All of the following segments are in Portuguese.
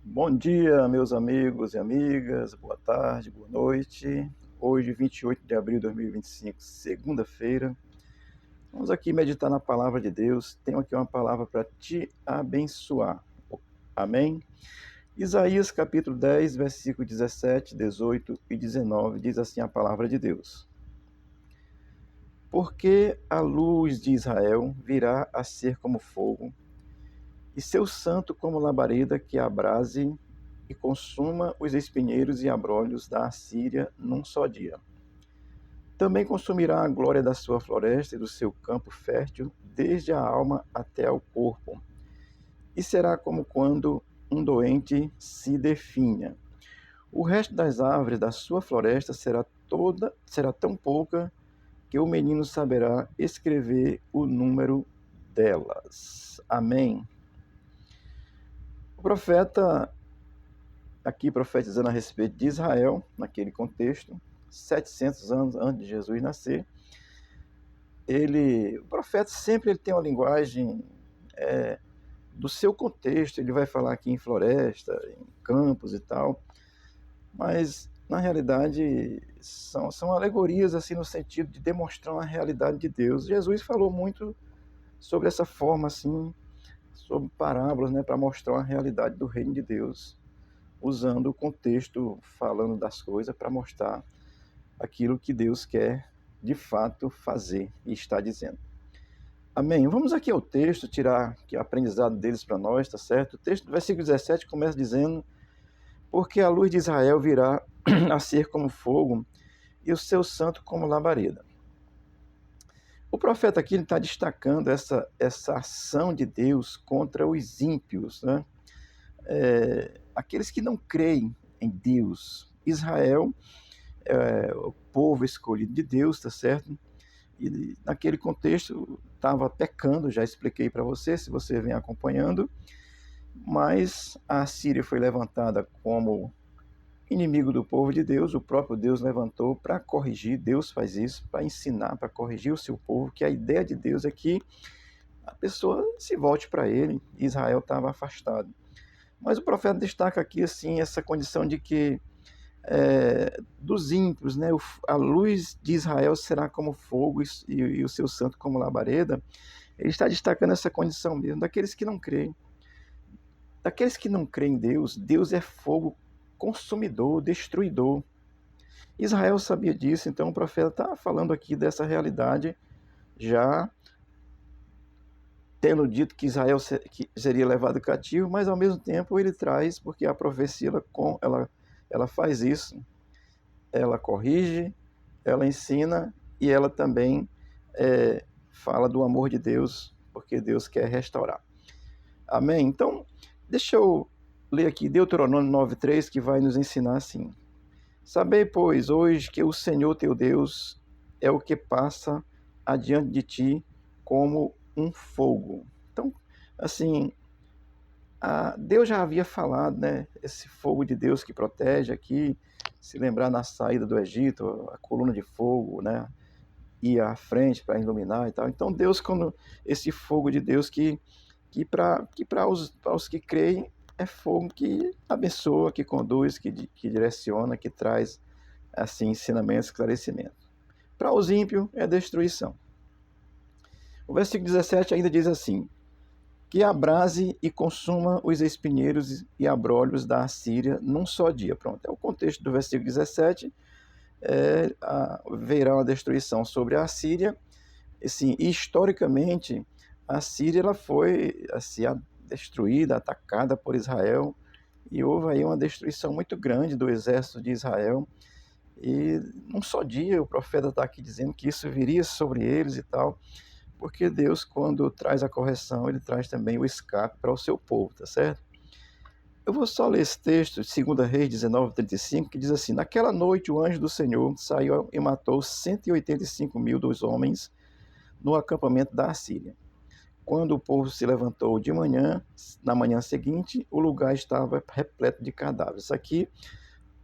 Bom dia, meus amigos e amigas, boa tarde, boa noite. Hoje, 28 de abril de 2025, segunda-feira. Vamos aqui meditar na palavra de Deus. Tenho aqui uma palavra para te abençoar. Amém? Isaías capítulo 10, versículo 17, 18 e 19 diz assim a palavra de Deus. Porque a luz de Israel virá a ser como fogo, e seu santo como labareda que abrase e consuma os espinheiros e abrolhos da Assíria num só dia. Também consumirá a glória da sua floresta e do seu campo fértil, desde a alma até ao corpo. E será como quando um doente se definha. O resto das árvores da sua floresta será tão pouca que o menino saberá escrever o número delas. Amém. O profeta aqui profetizando a respeito de Israel, naquele contexto, 700 anos antes de Jesus nascer. O profeta sempre ele tem uma linguagem do seu contexto, ele vai falar aqui em floresta, em campos e tal, mas na realidade são alegorias assim no sentido de demonstrar uma realidade de Deus. Jesus falou muito sobre essa forma assim, sobre parábolas, para mostrar uma realidade do reino de Deus, usando o contexto, falando das coisas para mostrar aquilo que Deus quer de fato fazer e está dizendo. Amém. Vamos aqui ao texto, tirar aqui o aprendizado deles para nós, tá certo? O texto do versículo 17 começa dizendo: porque a luz de Israel virá a ser como fogo e o seu santo como labareda. O profeta aqui está destacando essa ação de Deus contra os ímpios, né? Aqueles que não creem em Deus. Israel o povo escolhido de Deus, tá certo? E naquele contexto estava pecando, já expliquei para você, se você vem acompanhando, mas a Síria foi levantada como inimigo do povo de Deus, o próprio Deus levantou para corrigir, Deus faz isso, para ensinar, para corrigir o seu povo, que a ideia de Deus é que a pessoa se volte para ele. Israel estava afastado. Mas o profeta destaca aqui assim essa condição de que dos ímpios, né? A luz de Israel será como fogo e o seu santo como labareda. Ele está destacando essa condição mesmo, daqueles que não creem. Daqueles que não creem em Deus, Deus é fogo consumidor, destruidor. Israel sabia disso, então o profeta está falando aqui dessa realidade, já tendo dito que Israel seria levado cativo, mas ao mesmo tempo ele traz, porque a profecia ela faz isso, ela corrige, ela ensina e ela também fala do amor de Deus, porque Deus quer restaurar. Amém? Então, deixa eu ler aqui Deuteronômio 9,3, que vai nos ensinar assim: sabei, pois, hoje que o Senhor teu Deus é o que passa adiante de ti como um fogo. Então, assim, Deus já havia falado, né? Esse fogo de Deus que protege aqui, se lembrar na saída do Egito, a coluna de fogo, né? Ia à frente para iluminar e tal. Então, Deus, quando esse fogo de Deus que para os que creem é fogo que abençoa, que conduz, que direciona, que traz assim ensinamento, esclarecimento. Para os ímpios é destruição. O versículo 17 ainda diz assim: que abrase e consuma os espinheiros e abrolhos da Assíria num só dia. Pronto, é o contexto do versículo 17. Verá uma destruição sobre a Assíria. Assim, historicamente, a Síria ela foi assim, destruída, atacada por Israel, e houve aí uma destruição muito grande do exército de Israel. E num só dia o profeta está aqui dizendo que isso viria sobre eles e tal, porque Deus, quando traz a correção, ele traz também o escape para o seu povo, tá certo? Eu vou só ler esse texto, 2 Reis 19:35, que diz assim: naquela noite o anjo do Senhor saiu e matou 185.000 dos homens no acampamento da Assíria. Quando o povo se levantou de manhã, na manhã seguinte, o lugar estava repleto de cadáveres. Aqui,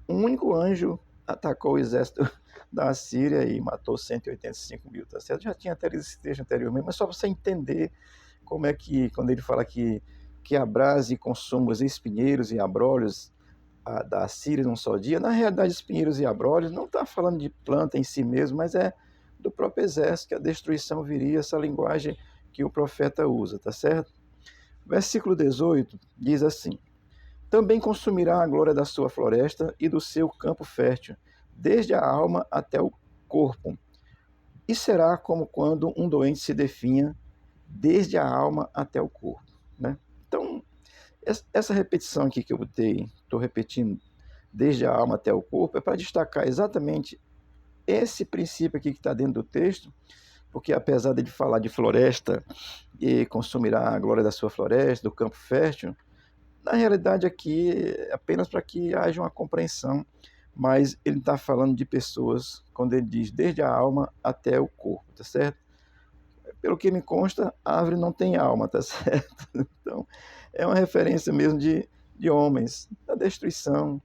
um único anjo atacou o exército da Assíria e matou 185.000, tá certo? Já tinha até lido esse texto anteriormente, mas só para você entender como é que, quando ele fala que que abrase e consuma os espinheiros e abrolhos da Assíria num só dia. Na realidade, espinheiros e abrolhos não está falando de planta em si mesmo, mas é do próprio exército, que a destruição viria, essa linguagem que o profeta usa, tá certo? Versículo 18 diz assim: também consumirá a glória da sua floresta e do seu campo fértil, desde a alma até o corpo. E será como quando um doente se definha, desde a alma até o corpo. Né? Então, essa repetição aqui que eu botei, estou repetindo, desde a alma até o corpo, é para destacar exatamente esse princípio aqui que está dentro do texto, porque apesar de falar de floresta e consumirá a glória da sua floresta, do campo fértil, na realidade aqui é apenas para que haja uma compreensão, mas ele está falando de pessoas, quando ele diz desde a alma até o corpo, tá certo? Pelo que me consta, a árvore não tem alma, tá certo? Então, é uma referência mesmo de homens, da destruição,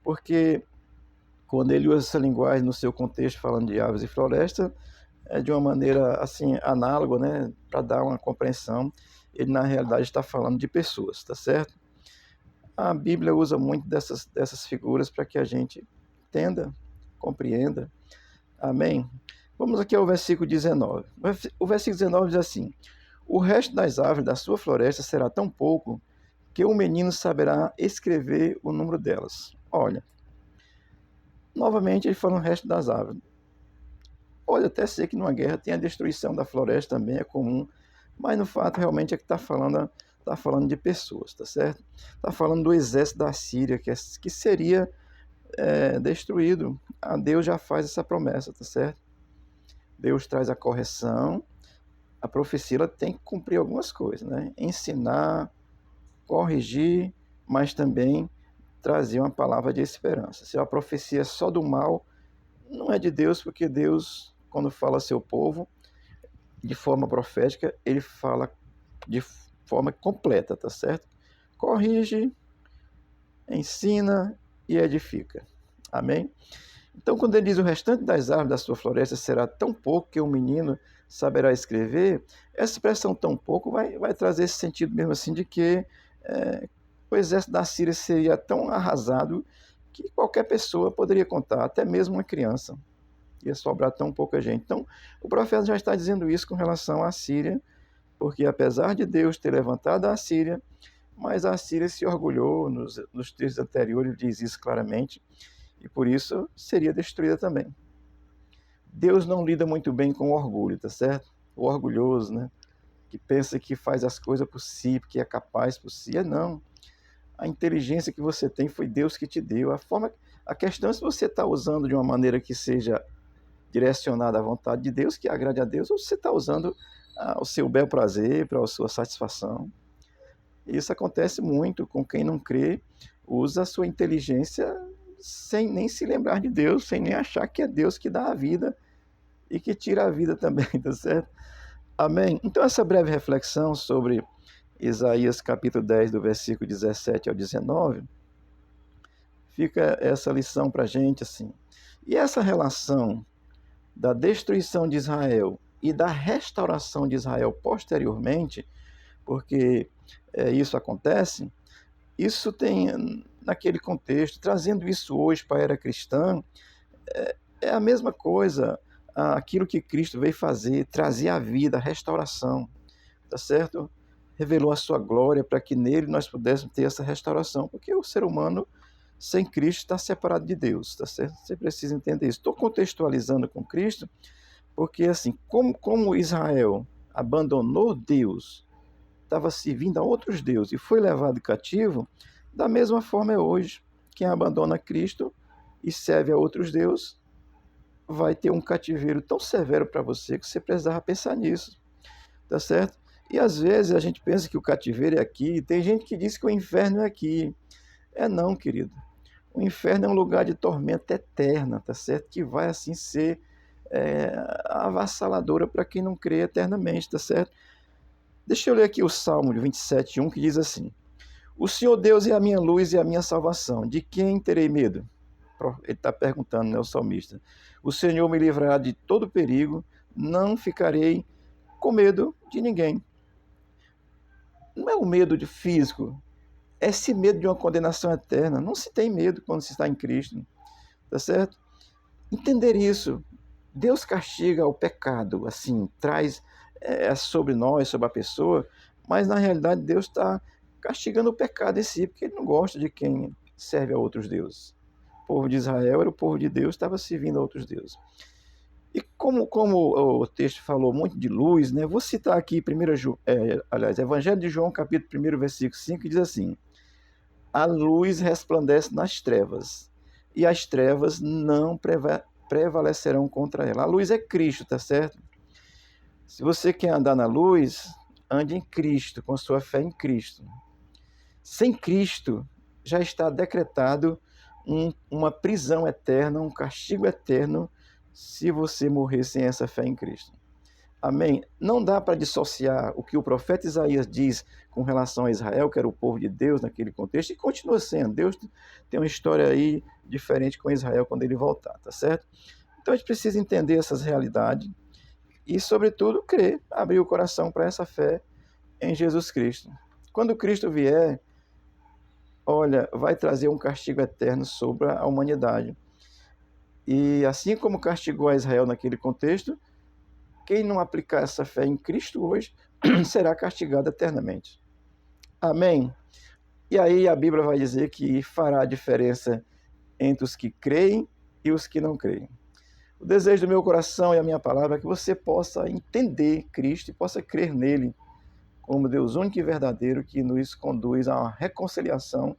porque quando ele usa essa linguagem no seu contexto, falando de árvores e floresta, é de uma maneira assim análoga, né, para dar uma compreensão, ele na realidade está falando de pessoas, tá certo? A Bíblia usa muito dessas figuras para que a gente entenda, compreenda. Amém? Vamos aqui ao versículo 19. O versículo 19 diz assim: o resto das árvores da sua floresta será tão pouco que o menino saberá escrever o número delas. Olha, novamente ele fala o resto das árvores. Pode até ser que numa guerra tenha a destruição da floresta também, é comum, mas no fato realmente é que está falando de pessoas, tá certo? Está falando do exército da Síria, que seria destruído. A Deus já faz essa promessa, tá certo? Deus traz a correção, a profecia ela tem que cumprir algumas coisas, né? Ensinar, corrigir, mas também trazer uma palavra de esperança. Se a profecia é só do mal, não é de Deus, porque Deus, quando fala ao seu povo, de forma profética, ele fala de forma completa, tá certo? Corrige, ensina e edifica. Amém? Então, quando ele diz o restante das árvores da sua floresta será tão pouco que um menino saberá escrever, essa expressão tão pouco vai trazer esse sentido mesmo assim de que o exército da Síria seria tão arrasado que qualquer pessoa poderia contar, até mesmo uma criança. Ia sobrar tão pouca gente. Então, o profeta já está dizendo isso com relação à Síria, porque apesar de Deus ter levantado a Síria, mas a Síria se orgulhou, nos textos anteriores ele diz isso claramente, e por isso seria destruída também. Deus não lida muito bem com o orgulho, tá certo? O orgulhoso, né? Que pensa que faz as coisas por si, que é capaz por si. Não. A inteligência que você tem foi Deus que te deu. A questão é se você está usando de uma maneira que seja direcionada à vontade de Deus, que agrade a Deus, ou se você está usando o seu bel prazer, para a sua satisfação. Isso acontece muito com quem não crê, usa a sua inteligência sem nem se lembrar de Deus, sem nem achar que é Deus que dá a vida e que tira a vida também, tá certo? Amém? Então essa breve reflexão sobre Isaías capítulo 10, do versículo 17 ao 19, fica essa lição para a gente assim. E essa relação da destruição de Israel e da restauração de Israel posteriormente, porque isso acontece, isso tem, naquele contexto, trazendo isso hoje para a era cristã, é a mesma coisa, aquilo que Cristo veio fazer, trazer a vida, a restauração, tá certo? Revelou a sua glória para que nele nós pudéssemos ter essa restauração, porque o ser humano sem Cristo está separado de Deus, tá certo? Você precisa entender isso. Estou contextualizando com Cristo, porque assim, como Israel abandonou Deus, estava servindo a outros deuses e foi levado cativo, da mesma forma é hoje. Quem abandona Cristo e serve a outros deuses vai ter um cativeiro tão severo para você que você precisava pensar nisso, tá certo? E às vezes a gente pensa que o cativeiro é aqui, tem gente que diz que o inferno é aqui. É não, querido. O inferno é um lugar de tormenta eterna, tá certo? Que vai assim ser avassaladora para quem não crê eternamente, tá certo? Deixa eu ler aqui o Salmo 27:1, que diz assim: o Senhor Deus é a minha luz e a minha salvação, de quem terei medo? Ele está perguntando, né, o salmista. O Senhor me livrará de todo perigo, não ficarei com medo de ninguém. não é o medo de físico, é esse medo de uma condenação eterna. Não se tem medo quando se está em Cristo, tá certo? Entender isso. Deus castiga o pecado, assim, traz sobre nós, sobre a pessoa, mas na realidade Deus está castigando o pecado em si, porque Ele não gosta de quem serve a outros deuses. O povo de Israel era o povo de Deus, estava servindo a outros deuses. E como o texto falou muito de luz, né, vou citar aqui Evangelho de João, capítulo 1, versículo 5, que diz assim: a luz resplandece nas trevas, e as trevas não prevalecerão contra ela. A luz é Cristo, tá certo? Se você quer andar na luz, ande em Cristo, com sua fé em Cristo. Sem Cristo, já está decretado uma prisão eterna, um castigo eterno, se você morrer sem essa fé em Cristo. Amém? Não dá para dissociar o que o profeta Isaías diz com relação a Israel, que era o povo de Deus naquele contexto, e continua sendo. Deus tem uma história aí diferente com Israel quando ele voltar, tá certo? Então a gente precisa entender essas realidades e, sobretudo, crer, abrir o coração para essa fé em Jesus Cristo. Quando Cristo vier, olha, vai trazer um castigo eterno sobre a humanidade. E assim como castigou a Israel naquele contexto, quem não aplicar essa fé em Cristo hoje será castigado eternamente. Amém? E aí a Bíblia vai dizer que fará a diferença entre os que creem e os que não creem. O desejo do meu coração e a minha palavra é que você possa entender Cristo e possa crer nele como Deus único e verdadeiro que nos conduz a uma reconciliação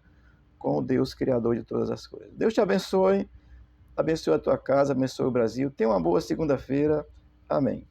com o Deus Criador de todas as coisas. Deus te abençoe, abençoe a tua casa, abençoe o Brasil. Tenha uma boa segunda-feira. Amém.